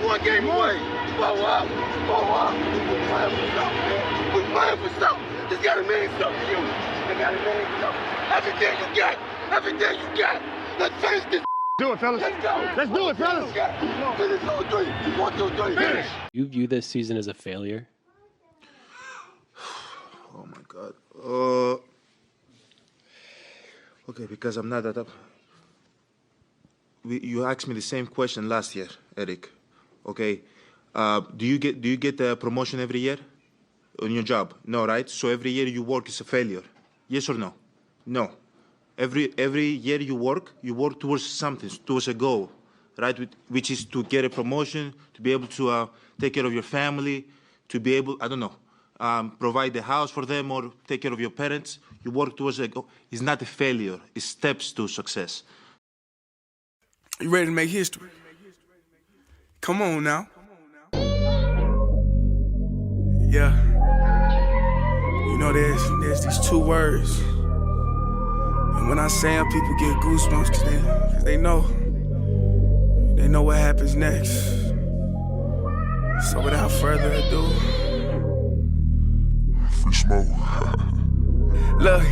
one game away. Blow up. We're playing for something, man. We're playing for something. It's gotta mean something to you. It gotta mean something. Everything you got. Everything you got. Let's finish this. Do it, fellas. Let's go. Let's do it, fellas. Finish 2 3. 1 2 3. Finish. You view this season as a failure? Oh my God. Okay, because I'm not that up. You asked me the same question last year, Eric. Okay. Do you get the promotion every year on your job? No, right? So every year you work is a failure. Yes or no? No. Every year you work towards something, towards a goal, right? Which is to get a promotion, to be able to take care of your family, to be able, I don't know, provide the house for them or take care of your parents. You work towards a goal. It's not a failure. It's steps to success. You ready to make history? Come on now. Yeah. You know, there's these two words. And when I say them, people get goosebumps because they know what happens next. So without further ado, free smoke. Look,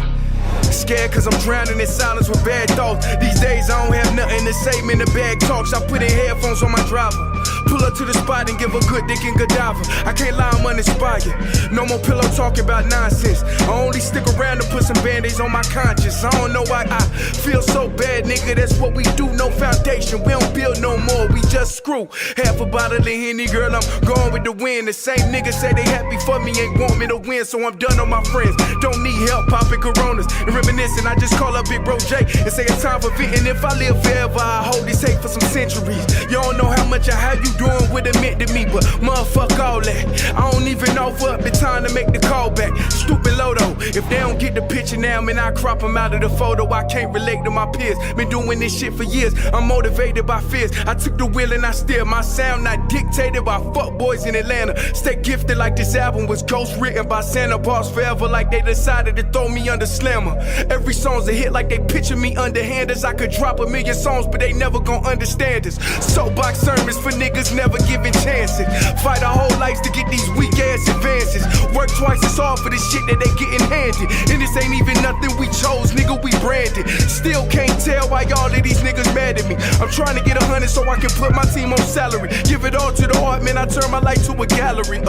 scared cause I'm drowning in silence with bad thoughts. These days I don't have nothing to say, man, the bag talks. I put in headphones on my driver. Pull up to the spot and give a good dick and Godiva. I can't lie, I'm uninspired. No more pillow talking about nonsense. I only stick around to put some band-aids on my conscience. I don't know why I feel so bad, nigga. That's what we do, no foundation. We don't build no more, we just screw. Half a bottle of Henny, girl, I'm going with the wind. The same niggas say they happy for me, ain't want me to win. So I'm done on my friends. Don't need help popping Coronas and reminiscing. I just call up Big Bro J and say it's time for venting. If I live forever, I hold this hate for some centuries. You don't know how much or how you doing what it meant to me, but motherfuck all that. I don't even offer up the time to make the call back. Stupid Lodo, if they don't get the picture now, man, I crop them out of the photo. I can't relate to my peers. Been doing this shit for years. I'm motivated by fears. I took the wheel and I steer. My sound not dictated by fuck boys in Atlanta. Stay gifted like this album was ghost written by Santa Bars forever, like they decided to throw me under Slammer. Every song's a hit like they picture me underhanders. I could drop 1,000,000 songs, but they never gon' understand us. Soapbox sermons for niggas never giving chances. Fight our whole lives to get these weak ass advances. Work twice as hard for the shit that they getting handed. And this ain't even nothing we chose, nigga, we branded. Still can't tell why all of these niggas mad at me. I'm trying to get 100 so I can put my team on salary. Give it all to the art, man, I turn my life to a gallery.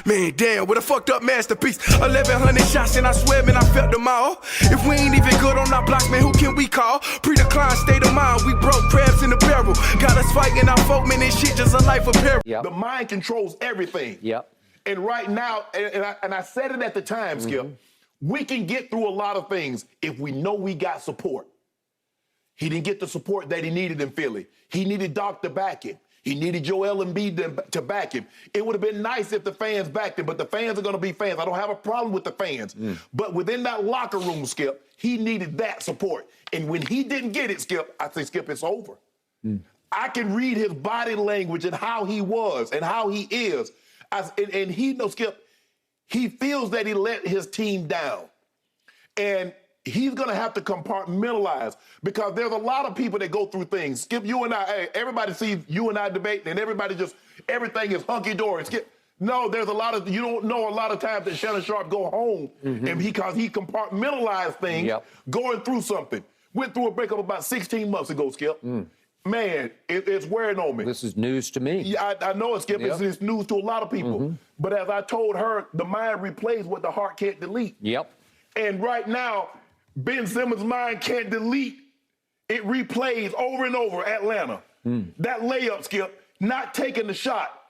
Man, damn, what a fucked up masterpiece. 1,100 shots and I swear, man, I felt them all. If we ain't even good on our block, man, who can we call? Pre-decline state of mind, we broke crabs in the barrel. Got us fighting our folk, man, this shit just a life of peril. Yep. The mind controls everything. Yep. And right now, and I said it at the time, Skip, we can get through a lot of things if we know we got support. He didn't get the support that he needed in Philly. He needed Doc to back him. He needed Joel Embiid to back him. It would have been nice if the fans backed him, but the fans are going to be fans. I don't have a problem with the fans. But within that locker room, Skip, he needed that support. And when he didn't get it, Skip, I say, Skip, it's over. I can read his body language and how he was and how he is. And he knows, Skip, he feels that he let his team down. And he's going to have to compartmentalize because there's a lot of people that go through things. Skip, you and I, hey, everybody sees you and I debating and everybody just, everything is hunky-dory. Skip, no, there's a lot of, you don't know a lot of times that Shannon Sharp go home and because he compartmentalized things going through something. Went through a breakup about 16 months ago, Skip. Man, it's wearing on me. This is news to me. Yeah, I know it, Skip. It's news to a lot of people. But as I told her, the mind replays what the heart can't delete. Yep. And right now, Ben Simmons' mind can't delete. It replays over and over Atlanta. That layup, Skip, not taking the shot,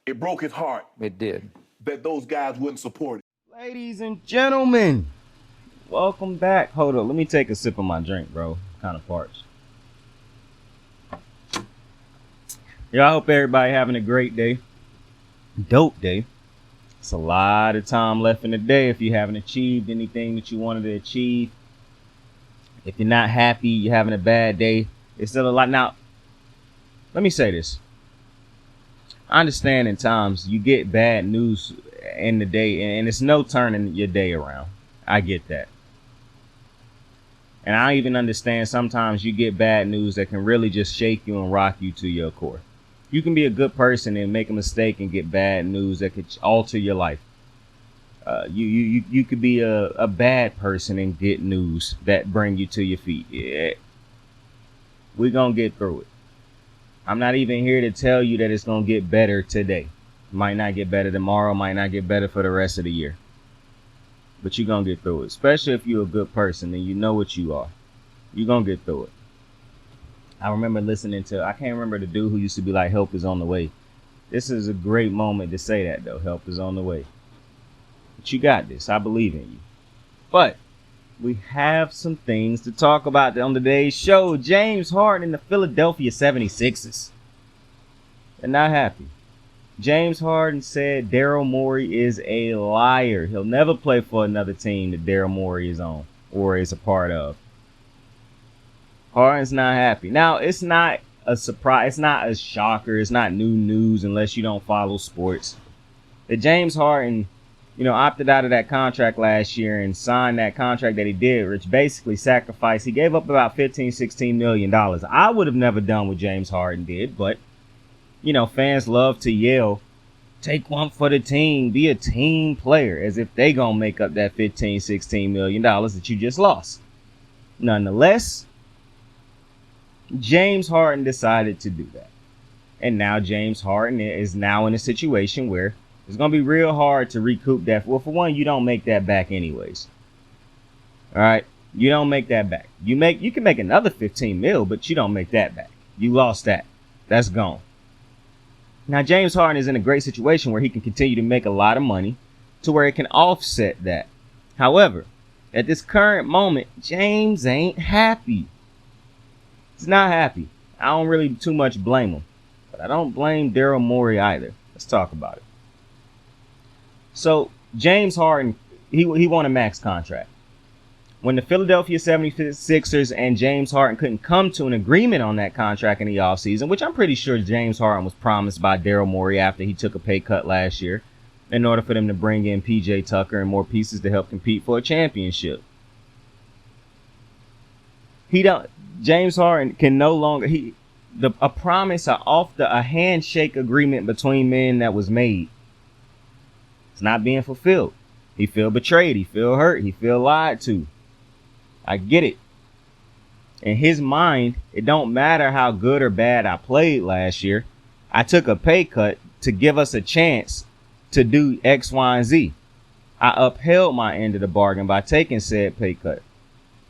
it broke his heart. It did. That those guys wouldn't support it. Ladies and gentlemen, welcome back. Hold up, let me take a sip of my drink, bro. Kind of parched. Yeah, I hope everybody having a great day. Dope day. It's a lot of time left in the day if you haven't achieved anything that you wanted to achieve. If you're not happy, you're having a bad day. It's still a lot. Now, let me say this. I understand in times you get bad news in the day and it's no turning your day around. I get that. And I even understand sometimes you get bad news that can really just shake you and rock you to your core. You can be a good person and make a mistake and get bad news that could alter your life. You could be a bad person and get news that bring you to your feet. Yeah. We're going to get through it. I'm not even here to tell you that it's going to get better today. Might not get better tomorrow, might not get better for the rest of the year. But you're going to get through it. Especially if you're a good person and you know what you are. You're going to get through it. I remember listening to, I can't remember the dude who used to be like, help is on the way. This is a great moment to say that, though. Help is on the way. But you got this. I believe in you. But we have some things to talk about on today's show. James Harden and the Philadelphia 76ers. They're not happy. James Harden said Daryl Morey is a liar. He'll never play for another team that Daryl Morey is on or is a part of. Harden's not happy. Now, it's not a surprise. It's not a shocker. It's not new news unless you don't follow sports. That James Harden, opted out of that contract last year and signed that contract that he did, which basically sacrificed. He gave up about $16 million. I would have never done what James Harden did, but, fans love to yell, take one for the team, be a team player, as if they gonna make up that $16 million that you just lost. Nonetheless, James Harden decided to do that. And now James Harden is now in a situation where it's going to be real hard to recoup that. Well, for one, you don't make that back anyways. All right. You don't make that back. You can make another 15 mil, but you don't make that back. You lost that. That's gone. Now, James Harden is in a great situation where he can continue to make a lot of money to where it can offset that. However, at this current moment, James ain't happy. He's not happy. I don't really too much blame him. But I don't blame Daryl Morey either. Let's talk about it. So, James Harden, he won a max contract. When the Philadelphia 76ers and James Harden couldn't come to an agreement on that contract in the offseason, which I'm pretty sure James Harden was promised by Daryl Morey after he took a pay cut last year, in order for them to bring in PJ Tucker and more pieces to help compete for a championship. James Harden can no longer, a promise, a handshake agreement between men that was made, it's not being fulfilled. He feel betrayed. He feel hurt. He feel lied to. I get it. In his mind, it don't matter how good or bad I played last year. I took a pay cut to give us a chance to do X, Y, and Z. I upheld my end of the bargain by taking said pay cut.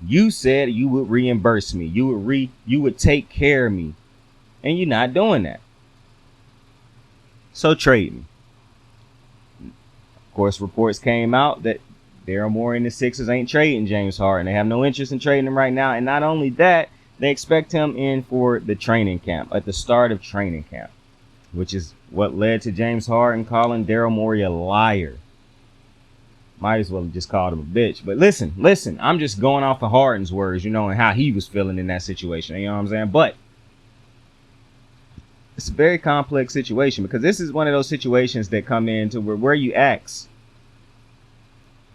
You said you would reimburse me. You would take care of me. And you're not doing that. So trade me. Of course, reports came out that Daryl Morey and the Sixers ain't trading James Harden. They have no interest in trading him right now. And not only that, they expect him in for the training camp, at the start of training camp, which is what led to James Harden calling Daryl Morey a liar. Might as well have just called him a bitch. But listen, I'm just going off of Harden's words, and how he was feeling in that situation. You know what I'm saying? But it's a very complex situation, because this is one of those situations that come into where you ask,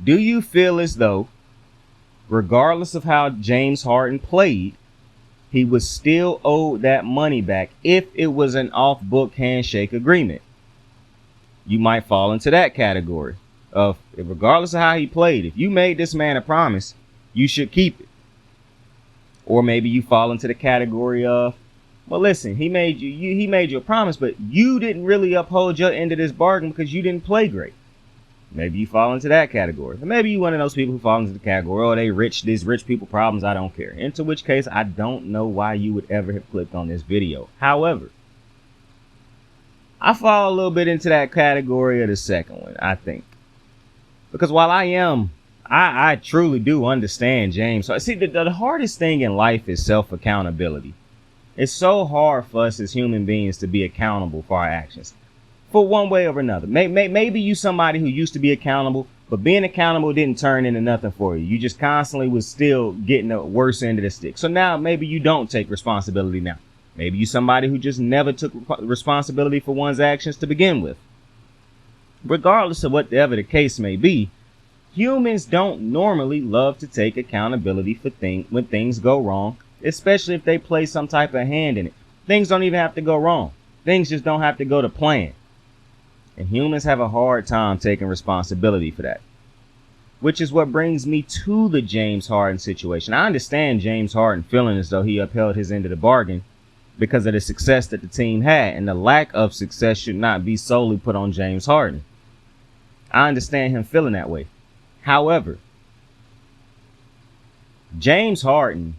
do you feel as though, regardless of how James Harden played, he was still owed that money back if it was an off-book handshake agreement? You might fall into that category of, regardless of how he played, if you made this man a promise, you should keep it. Or maybe you fall into the category of, well, listen, he made you a promise, but you didn't really uphold your end of this bargain because you didn't play great. Maybe you fall into that category. Or maybe you're one of those people who fall into the category, oh, they rich, these rich people problems, I don't care. Into which case, I don't know why you would ever have clicked on this video. However, I fall a little bit into that category of the second one, I think. Because while I truly do understand James. See, the hardest thing in life is self-accountability. It's so hard for us as human beings to be accountable for our actions, for one way or another. Maybe you somebody who used to be accountable, but being accountable didn't turn into nothing for you. You just constantly was still getting the worst end of the stick. So now maybe you don't take responsibility now. Maybe you somebody who just never took responsibility for one's actions to begin with. Regardless of whatever the case may be, humans don't normally love to take accountability for when things go wrong, especially if they play some type of hand in it. Things don't even have to go wrong. things just don't have to go to plan. And humans have a hard time taking responsibility for that. Which is what brings me to the James Harden situation. I understand James Harden feeling as though he upheld his end of the bargain because of the success that the team had, and the lack of success should not be solely put on James Harden. I understand him feeling that way. However, James Harden,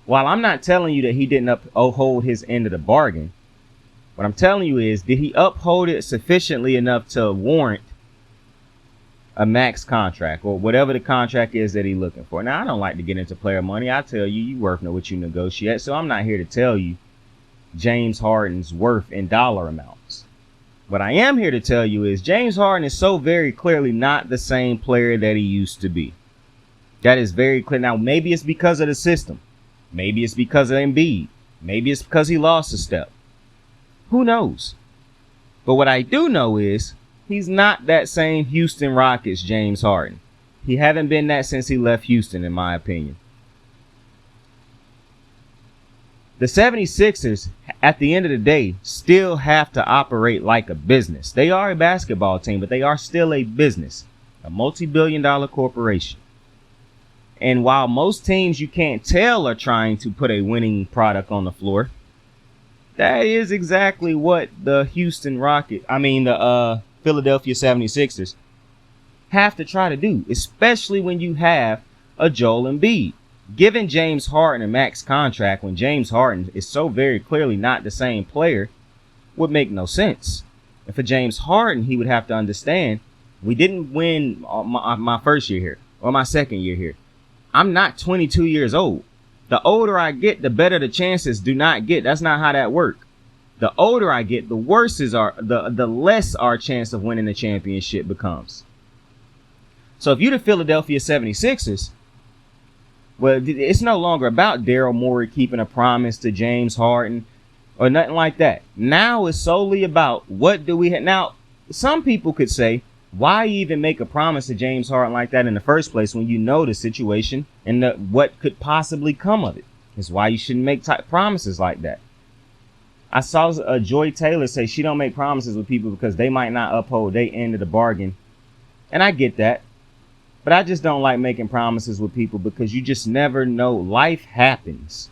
while I'm not telling you that he didn't uphold his end of the bargain, what I'm telling you is, did he uphold it sufficiently enough to warrant a max contract or whatever the contract is that he's looking for? Now, I don't like to get into player money. I tell you, you worth what you negotiate. So I'm not here to tell you James Harden's worth in dollar amounts. What I am here to tell you is James Harden is so very clearly not the same player that he used to be. That is very clear. Now, maybe it's because of the system. Maybe it's because of Embiid. Maybe it's because he lost a step. Who knows? But what I do know is he's not that same Houston Rockets James Harden. He haven't been that since he left Houston, in my opinion. The 76ers, at the end of the day, still have to operate like a business. They are a basketball team, but they are still a business, a multi-billion-dollar corporation. And while most teams you can't tell are trying to put a winning product on the floor, that is exactly what the Philadelphia 76ers have to try to do, especially when you have a Joel Embiid. Giving James Harden a max contract when James Harden is so very clearly not the same player would make no sense. And for James Harden, he would have to understand, we didn't win my first year here or my second year here. I'm not 22 years old. The older I get, the better the chances do not get. That's not how that works. The older I get, the worse the less our chance of winning the championship becomes. So if you're the Philadelphia 76ers, well, it's no longer about Daryl Morey keeping a promise to James Harden or nothing like that. Now it's solely about what do we have. Now, some people could say, why even make a promise to James Harden like that in the first place when you know the situation and what could possibly come of it? It's why you shouldn't make promises like that. I saw Joy Taylor say she don't make promises with people because they might not uphold their end of the bargain. And I get that. But I just don't like making promises with people because you just never know. Life happens.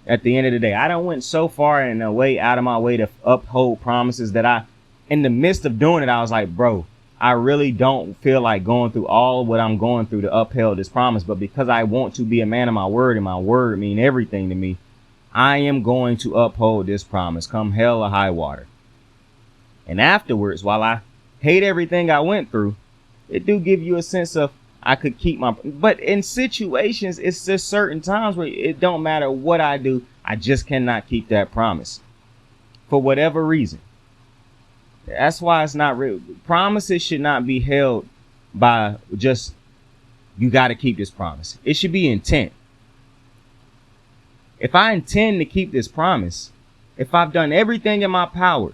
At the end of the day, I done went so far in a way out of my way to uphold promises that in the midst of doing it, I was like, bro, I really don't feel like going through all what I'm going through to uphold this promise. But because I want to be a man of my word and my word mean everything to me, I am going to uphold this promise come hell or high water. And afterwards, while I hate everything I went through, it do give you a sense of I could keep but in situations, it's just certain times where it don't matter what I do. I just cannot keep that promise for whatever reason. That's why it's not real. Promises should not be held by just, you got to keep this promise. It should be intent. If I intend to keep this promise, if I've done everything in my power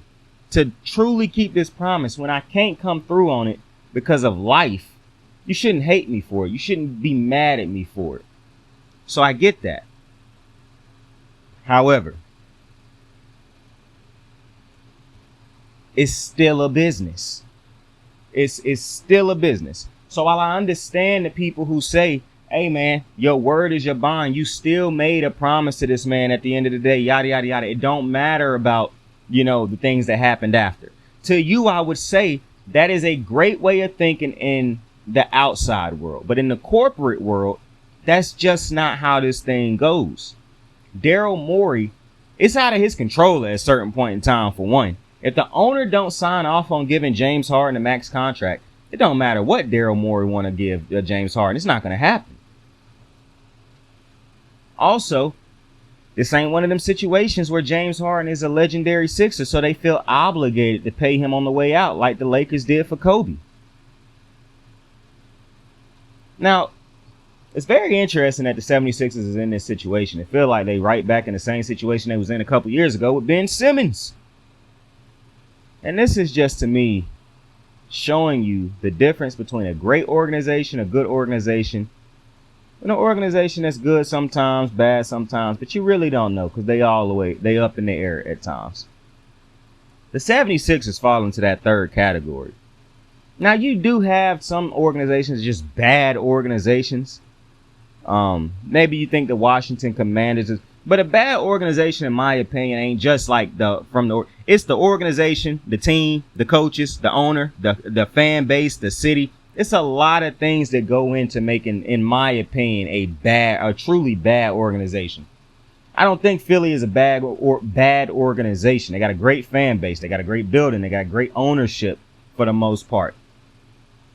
to truly keep this promise, when I can't come through on it because of life, you shouldn't hate me for it. You shouldn't be mad at me for it. So I get that. However, it's still a business. It's still a business. So while I understand the people who say, hey man, your word is your bond, you still made a promise to this man at the end of the day, yada, yada, yada. It don't matter about, the things that happened after. To you, I would say that is a great way of thinking in the outside world. But in the corporate world, that's just not how this thing goes. Daryl Morey, it's out of his control at a certain point in time, for one. If the owner don't sign off on giving James Harden a max contract, it don't matter what Daryl Morey want to give James Harden. It's not going to happen. Also, this ain't one of them situations where James Harden is a legendary Sixer, so they feel obligated to pay him on the way out like the Lakers did for Kobe. Now, it's very interesting that the 76ers is in this situation. It feels like they right back in the same situation they was in a couple years ago with Ben Simmons. And this is just, to me, showing you the difference between a great organization, a good organization, An organization that's good sometimes, bad sometimes, but you really don't know because they up in the air at times. The 76ers fall into that third category. Now, you do have some organizations just bad organizations. Maybe you think the Washington Commanders is, but a bad organization, in my opinion, ain't just like it's the organization, the team, the coaches, the owner, the fan base, the city. It's a lot of things that go into making, in my opinion, a truly bad organization. I don't think Philly is a bad organization. They got a great fan base. They got a great building. They got great ownership for the most part.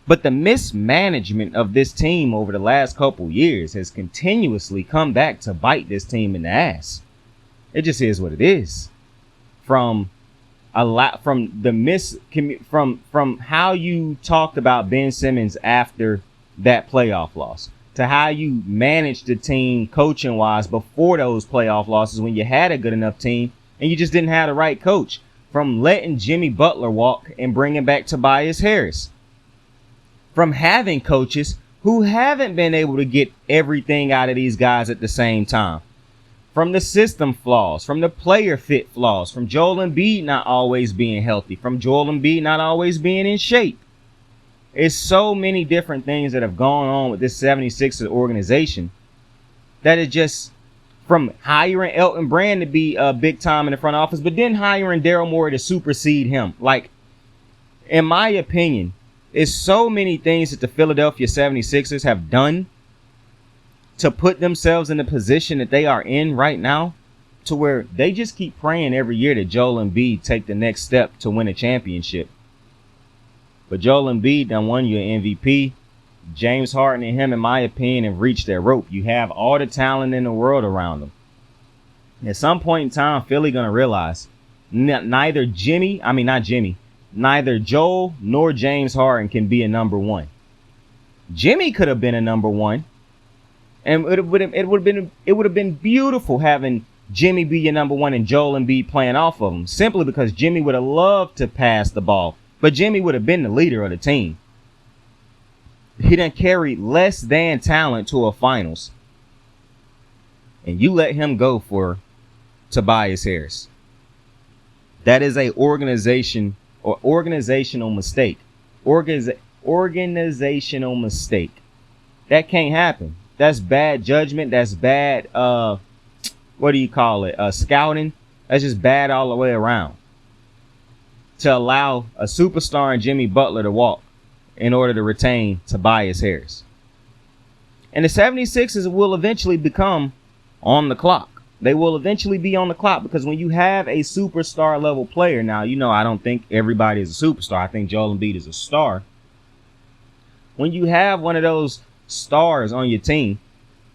But the mismanagement of this team over the last couple years has continuously come back to bite this team in the ass. It just is what it is. From how you talked about Ben Simmons after that playoff loss, to how you managed the team coaching wise before those playoff losses when you had a good enough team and you just didn't have the right coach, from letting Jimmy Butler walk and bringing back Tobias Harris, from having coaches who haven't been able to get everything out of these guys at the same time, from the system flaws, from the player fit flaws, from Joel Embiid not always being healthy, from Joel Embiid not always being in shape. It's so many different things that have gone on with this 76ers organization that it just, from hiring Elton Brand to be big time in the front office, but then hiring Daryl Morey to supersede him. Like, in my opinion, it's so many things that the Philadelphia 76ers have done to put themselves in the position that they are in right now, to where they just keep praying every year that Joel Embiid take the next step to win a championship. But Joel Embiid done won you an MVP. James Harden and him, in my opinion, have reached their rope. You have all the talent in the world around them. At some point in time, Philly going to realize neither Joel nor James Harden can be a number one. Jimmy could have been a number one. And it would have been beautiful having Jimmy be your number one and Joel Embiid playing off of him, simply because Jimmy would have loved to pass the ball, but Jimmy would have been the leader of the team. He done carried less than talent to a finals, and you let him go for Tobias Harris. That is a organizational mistake. Organizational mistake. That can't happen. That's bad judgment. That's bad, scouting. That's just bad all the way around. To allow a superstar in Jimmy Butler to walk in order to retain Tobias Harris. And the 76ers will eventually become on the clock. They will eventually be on the clock, because when you have a superstar level player, now, I don't think everybody is a superstar. I think Joel Embiid is a star. When you have one of those stars on your team,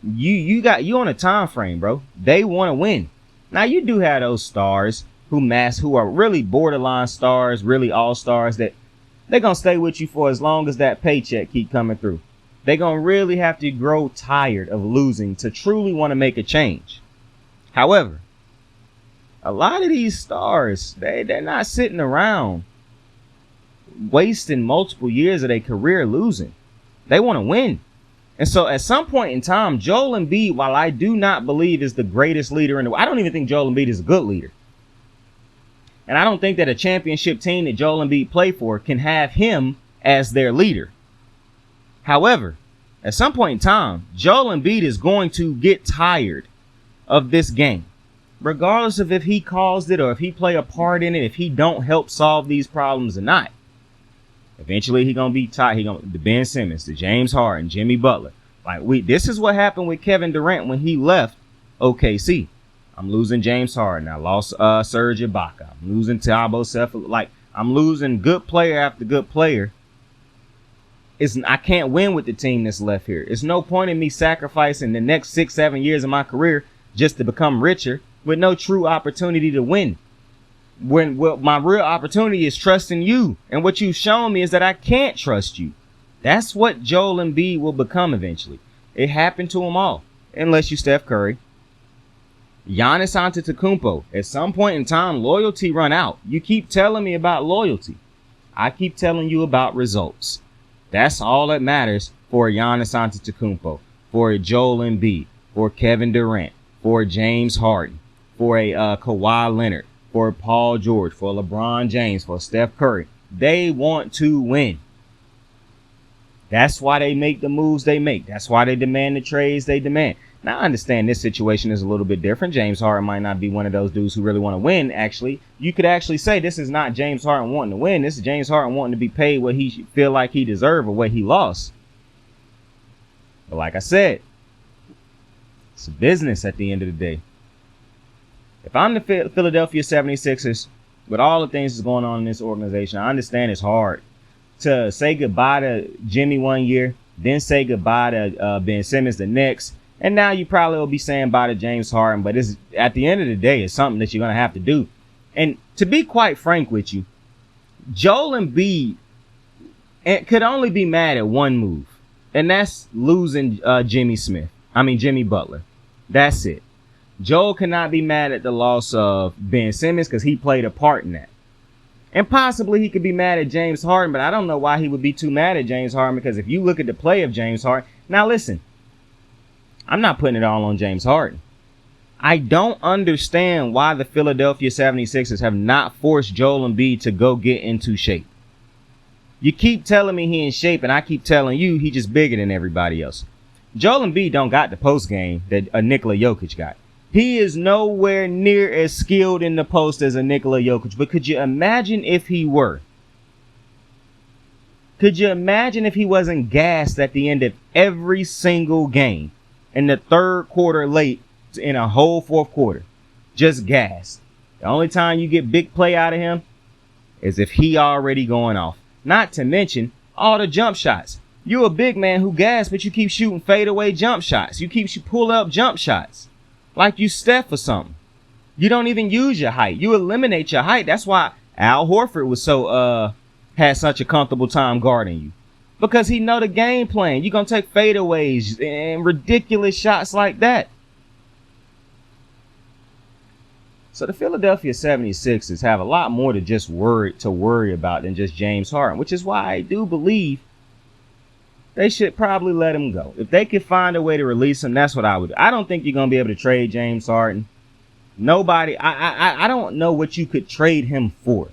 you on a time frame, bro. They want to win. Now, you do have those stars who are really borderline stars, really all stars, that they're gonna stay with you for as long as that paycheck keep coming through. They're gonna really have to grow tired of losing to truly want to make a change. However, a lot of these stars, they're not sitting around wasting multiple years of their career losing. They want to win. And so at some point in time, Joel Embiid, while I do not believe is the greatest leader in the world, I don't even think Joel Embiid is a good leader. And I don't think that a championship team that Joel Embiid played for can have him as their leader. However, at some point in time, Joel Embiid is going to get tired of this game, regardless of if he caused it or if he play a part in it, if he don't help solve these problems or not. Eventually, he gonna be tired. The Ben Simmons, the James Harden, Jimmy Butler. This is what happened with Kevin Durant when he left OKC. I'm losing James Harden. I lost Serge Ibaka. I'm losing Thiago Cephalon. I'm losing good player after good player. I can't win with the team that's left here. It's no point in me sacrificing the next 6-7 years of my career just to become richer with no true opportunity to win. When my real opportunity is trusting you, and what you've shown me is that I can't trust you. That's what Joel Embiid will become eventually. It happened to them all, unless you Steph Curry. Giannis Antetokounmpo, at some point in time, loyalty run out. You keep telling me about loyalty. I keep telling you about results. That's all that matters for Giannis Antetokounmpo. for a Joel Embiid, for Kevin Durant, for James Harden, for a Kawhi Leonard, for Paul George, for LeBron James, for Steph Curry. They want to win. That's why they make the moves they make. That's why they demand the trades they demand. Now, I understand this situation is a little bit different. James Harden might not be one of those dudes who really want to win, actually. You could actually say this is not James Harden wanting to win. This is James Harden wanting to be paid what he feel like he deserved or what he lost. But like I said, it's a business at the end of the day. If I'm the Philadelphia 76ers, with all the things that's going on in this organization, I understand it's hard to say goodbye to Jimmy one year, then say goodbye to Ben Simmons the next, and now you probably will be saying bye to James Harden. But it's, at the end of the day, it's something that you're going to have to do. And to be quite frank with you, Joel Embiid could only be mad at one move, and that's losing Jimmy Butler. That's it. Joel cannot be mad at the loss of Ben Simmons because he played a part in that. And possibly he could be mad at James Harden, but I don't know why he would be too mad at James Harden, because if you look at the play of James Harden, now listen, I'm not putting it all on James Harden. I don't understand why the Philadelphia 76ers have not forced Joel Embiid to go get into shape. You keep telling me he in shape, and I keep telling you he just bigger than everybody else. Joel Embiid don't got the post game that a Nikola Jokic got. He is nowhere near as skilled in the post as a Nikola Jokic. But could you imagine if he were? Could you imagine if he wasn't gassed at the end of every single game in the third quarter late in a whole fourth quarter? Just gassed. The only time you get big play out of him is if he already going off. Not to mention all the jump shots. You're a big man who gassed, but you keep shooting fadeaway jump shots. You pull up jump shots like you Steph or something. You don't even use your height. You eliminate your height. That's why Al Horford was had such a comfortable time guarding you, because he know the game plan. You're going to take fadeaways and ridiculous shots like that. So the Philadelphia 76ers have a lot more to just worry about than just James Harden, which is why I do believe they should probably let him go. If they could find a way to release him, that's what I would do. I don't think you're going to be able to trade James Harden. Nobody, I don't know what you could trade him for.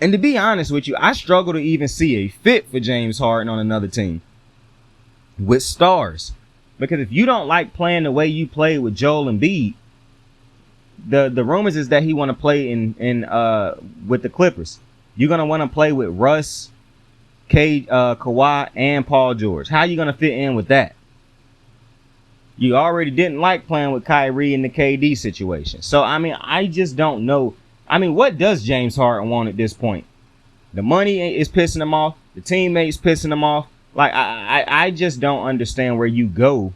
And to be honest with you, I struggle to even see a fit for James Harden on another team with stars. Because if you don't like playing the way you play with Joel Embiid, the rumors is that he want to play with the Clippers. You're going to want to play with Russ, Kawhi, and Paul George. How you going to fit in with that? You already didn't like playing with Kyrie in the KD situation. So, I mean, I just don't know. I mean, what does James Harden want at this point? The money is pissing him off. The teammates pissing him off. Like, I just don't understand where you go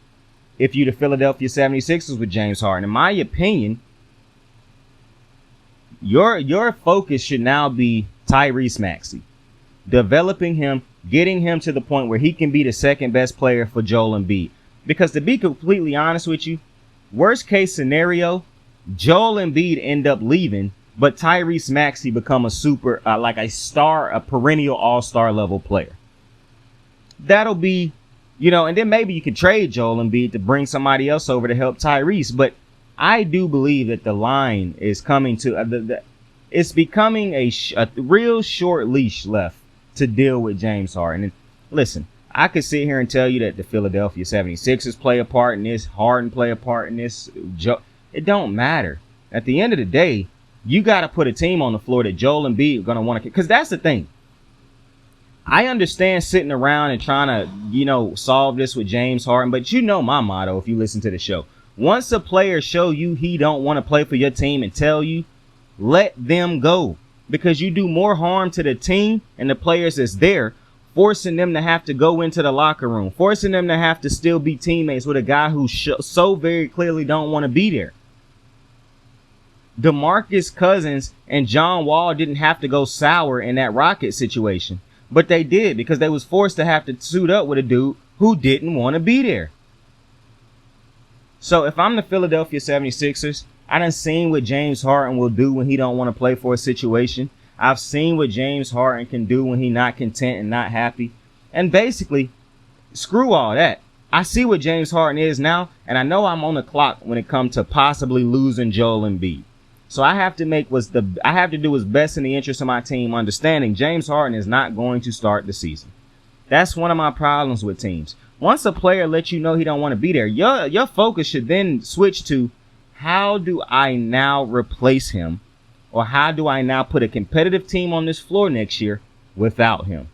if you the Philadelphia 76ers with James Harden. In my opinion, your focus should now be Tyrese Maxey. Developing him, getting him to the point where he can be the second best player for Joel Embiid. Because to be completely honest with you, worst case scenario, Joel Embiid end up leaving, but Tyrese Maxey become a a perennial all-star level player. That'll be, and then maybe you could trade Joel Embiid to bring somebody else over to help Tyrese. But I do believe that the line is coming to, it's becoming a real short leash left to deal with James Harden. And listen, I could sit here and tell you that the Philadelphia 76ers play a part in this, Harden play a part in this. It don't matter. At the end of the day, you got to put a team on the floor that Joel Embiid is going to want to, because that's the thing. I understand sitting around and trying to, solve this with James Harden, but my motto if you listen to the show. Once a player show you he don't want to play for your team and tell you, let them go. Because you do more harm to the team and the players that's there, forcing them to have to go into the locker room, forcing them to have to still be teammates with a guy who so very clearly don't want to be there. DeMarcus Cousins and John Wall didn't have to go sour in that Rocket situation, but they did because they was forced to have to suit up with a dude who didn't want to be there. So if I'm the Philadelphia 76ers, I done seen what James Harden will do when he don't want to play for a situation. I've seen what James Harden can do when he not content and not happy. And basically, screw all that. I see what James Harden is now, and I know I'm on the clock when it comes to possibly losing Joel Embiid. So I have to do what's best in the interest of my team, understanding James Harden is not going to start the season. That's one of my problems with teams. Once a player lets you know he don't want to be there, your focus should then switch to, how do I now replace him? Or how do I now put a competitive team on this floor next year without him?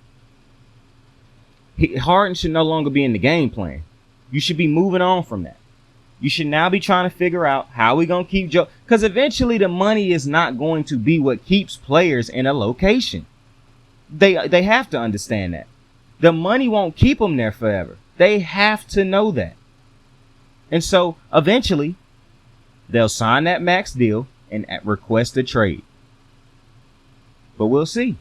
Harden should no longer be in the game plan. You should be moving on from that. You should now be trying to figure out how we going to keep Joe. Because eventually the money is not going to be what keeps players in a location. They have to understand that. The money won't keep them there forever. They have to know that. And so eventually they'll sign that max deal and request a trade. But we'll see.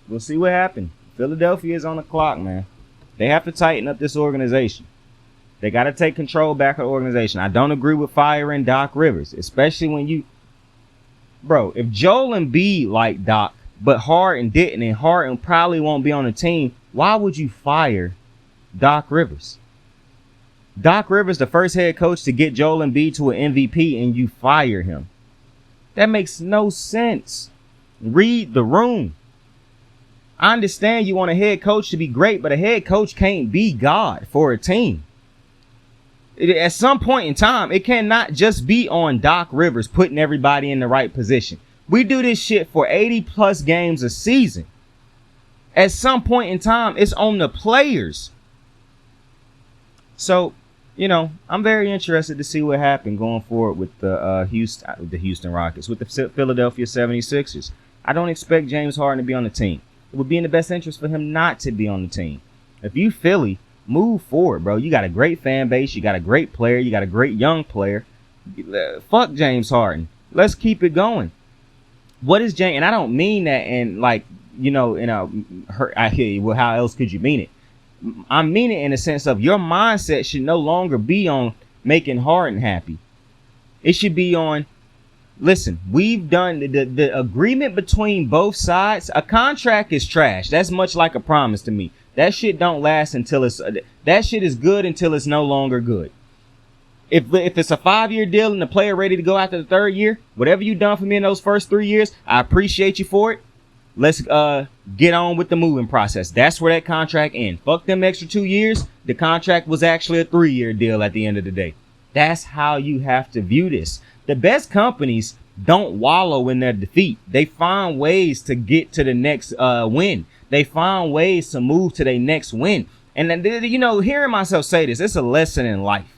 We'll see what happens. Philadelphia is on the clock, man. They have to tighten up this organization. They got to take control back of the organization. I don't agree with firing Doc Rivers, especially when you... Bro, if Joel Embiid liked Doc, but Harden didn't, and Harden probably won't be on the team, why would you fire Doc Rivers? Doc Rivers, the first head coach to get Joel Embiid to an MVP, and you fire him. That makes no sense. Read the room. I understand you want a head coach to be great, but a head coach can't be God for a team. At some point in time, it cannot just be on Doc Rivers putting everybody in the right position. We do this shit for 80 plus games a season. At some point in time, it's on the players. So, you know, I'm very interested to see what happened going forward with the Houston Rockets, with the Philadelphia 76ers. I don't expect James Harden to be on the team. It would be in the best interest for him not to be on the team. If you Philly, move forward, bro. You got a great fan base. You got a great player. You got a great young player. Fuck James Harden. Let's keep it going. What is James? And I don't mean that in like, you know, in a hurt. I hear you. Well, how else could you mean it? I mean it in the sense of your mindset should no longer be on making Harden happy. It should be on, listen, we've done the agreement between both sides. A contract is trash. That's much like a promise to me. That shit don't last until that shit is good until it's no longer good. If it's a 5-year deal and the player ready to go after the 3rd year, whatever you done for me in those first 3 years, I appreciate you for it. Let's get on with the moving process. That's where that contract ends. Fuck them extra 2 years. The contract was actually a 3-year deal at the end of the day. That's how you have to view this. The best companies don't wallow in their defeat. They find ways to get to the next win. They find ways to move to their next win. And then, you know, hearing myself say this, it's a lesson in life.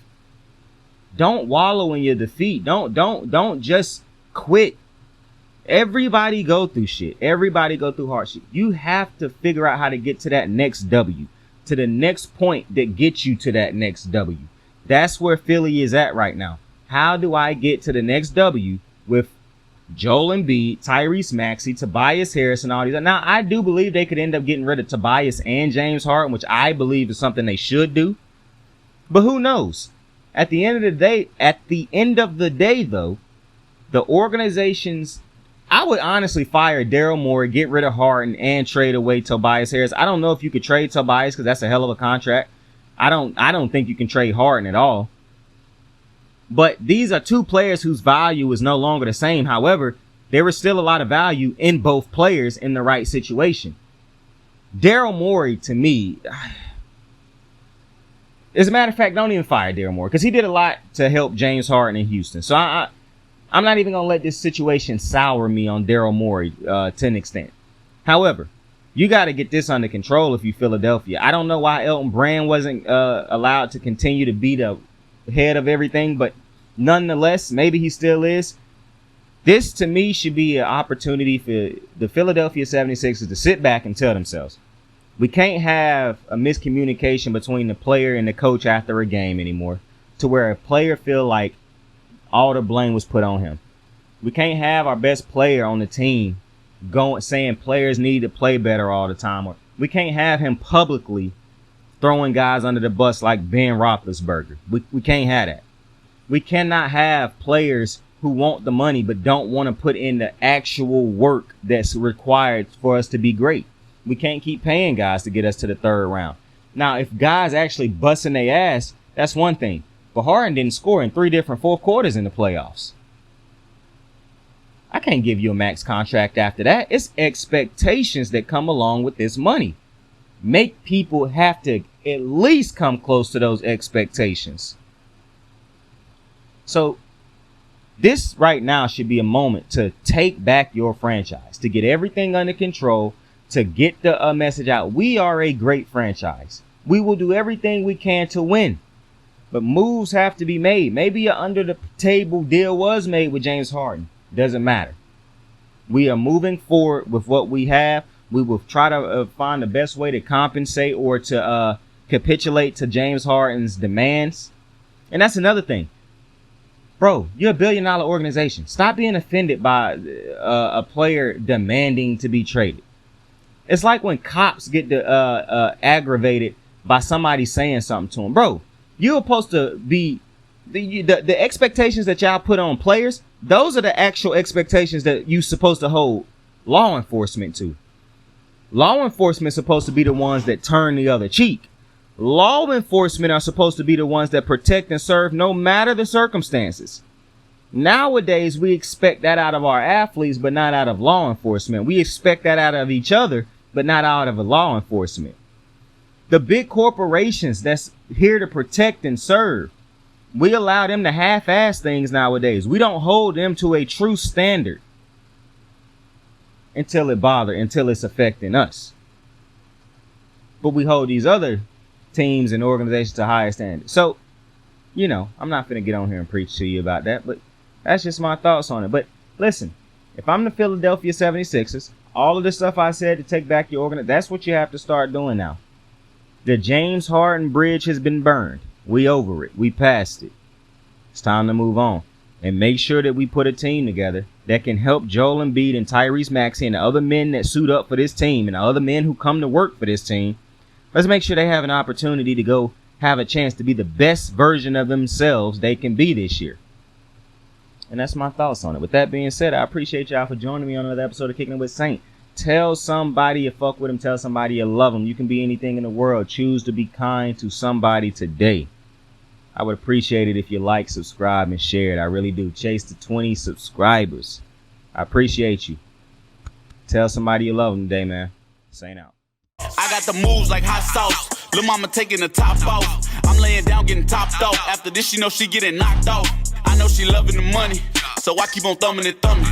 Don't wallow in your defeat. Don't just quit. Everybody go through shit. Everybody go through hardship. You have to figure out how to get to that next W, to the next point that gets you to that next W. That's where Philly is at right now. How do I get to the next W with Joel Embiid, Tyrese Maxey, Tobias Harris, and all these? Now, I do believe they could end up getting rid of Tobias and James Harden, which I believe is something they should do. But who knows? At the end of the day, though, the organizations, I would honestly fire Daryl Morey, get rid of Harden, and trade away Tobias Harris. I don't know if you could trade Tobias because that's a hell of a contract. I don't think you can trade Harden at all. But these are two players whose value is no longer the same. However, there is still a lot of value in both players in the right situation. Daryl Morey, to me, as a matter of fact, don't even fire Daryl Morey because he did a lot to help James Harden in Houston. So I'm not even going to let this situation sour me on Daryl Morey to an extent. However, you got to get this under control if you Philadelphia. I don't know why Elton Brand wasn't allowed to continue to be the head of everything, but nonetheless, maybe he still is. This, to me, should be an opportunity for the Philadelphia 76ers to sit back and tell themselves, we can't have a miscommunication between the player and the coach after a game anymore to where a player feel like all the blame was put on him. We can't have our best player on the team saying players need to play better all the time. Or we can't have him publicly throwing guys under the bus like Ben Roethlisberger. We can't have that. We cannot have players who want the money but don't want to put in the actual work that's required for us to be great. We can't keep paying guys to get us to the 3rd round. Now, if guys actually busting their ass, that's one thing. But Harden didn't score in 3 different fourth quarters in the playoffs. I can't give you a max contract after that. It's expectations that come along with this money. Make people have to at least come close to those expectations. So this right now should be a moment to take back your franchise, to get everything under control, to get the message out. We are a great franchise. We will do everything we can to win. But moves have to be made. Maybe an under the table deal was made with James Harden. Doesn't matter. We are moving forward with what we have. We will try to find the best way to compensate or to capitulate to James Harden's demands. And that's another thing. Bro, you're $1 billion organization. Stop being offended by a player demanding to be traded. It's like when cops get aggravated by somebody saying something to them. Bro, you're supposed to be the expectations that y'all put on players. Those are the actual expectations that you're supposed to hold law enforcement to. Law enforcement is supposed to be the ones that turn the other cheek. Law enforcement are supposed to be the ones that protect and serve no matter the circumstances. Nowadays, we expect that out of our athletes, but not out of law enforcement. We expect that out of each other, but not out of law enforcement. The big corporations that's here to protect and serve, we allow them to half-ass things nowadays. We don't hold them to a true standard until it's affecting us. But we hold these other teams and organizations to higher standards. So, I'm not going to get on here and preach to you about that, but that's just my thoughts on it. But listen, if I'm the Philadelphia 76ers, all of the stuff I said to take back your organization, that's what you have to start doing now. The James Harden bridge has been burned. We over it. We passed it. It's time to move on. And make sure that we put a team together that can help Joel Embiid and Tyrese Maxey and the other men that suit up for this team and the other men who come to work for this team. Let's make sure they have an opportunity to go have a chance to be the best version of themselves they can be this year. And that's my thoughts on it. With that being said, I appreciate y'all for joining me on another episode of Kicking It with Saint. Tell somebody you fuck with them. Tell somebody you love them. You can be anything in the world. Choose to be kind to somebody today. I would appreciate it if you like, subscribe, and share it. I really do. Chase to 20 subscribers. I appreciate you. Tell somebody you love them today, man. Saint out. I got the moves like hot sauce. Lil' mama taking the top off. I'm laying down getting topped off. After this, she know she getting knocked off. I know she loving the money, so I keep on thumbing and thumbing.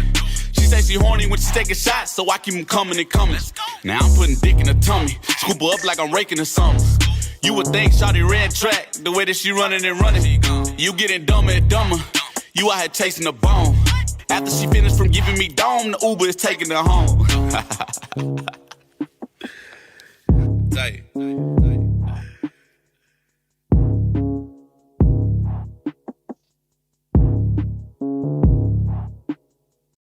She say she horny when she taking shots, so I keep them coming and coming. Now I'm putting dick in her tummy. Scoop her up like I'm raking her something. You would think shawty red track, the way that she running and running. You getting dumber and dumber. You out here chasing the bone. After she finished from giving me dome, the Uber is taking her home. Tight.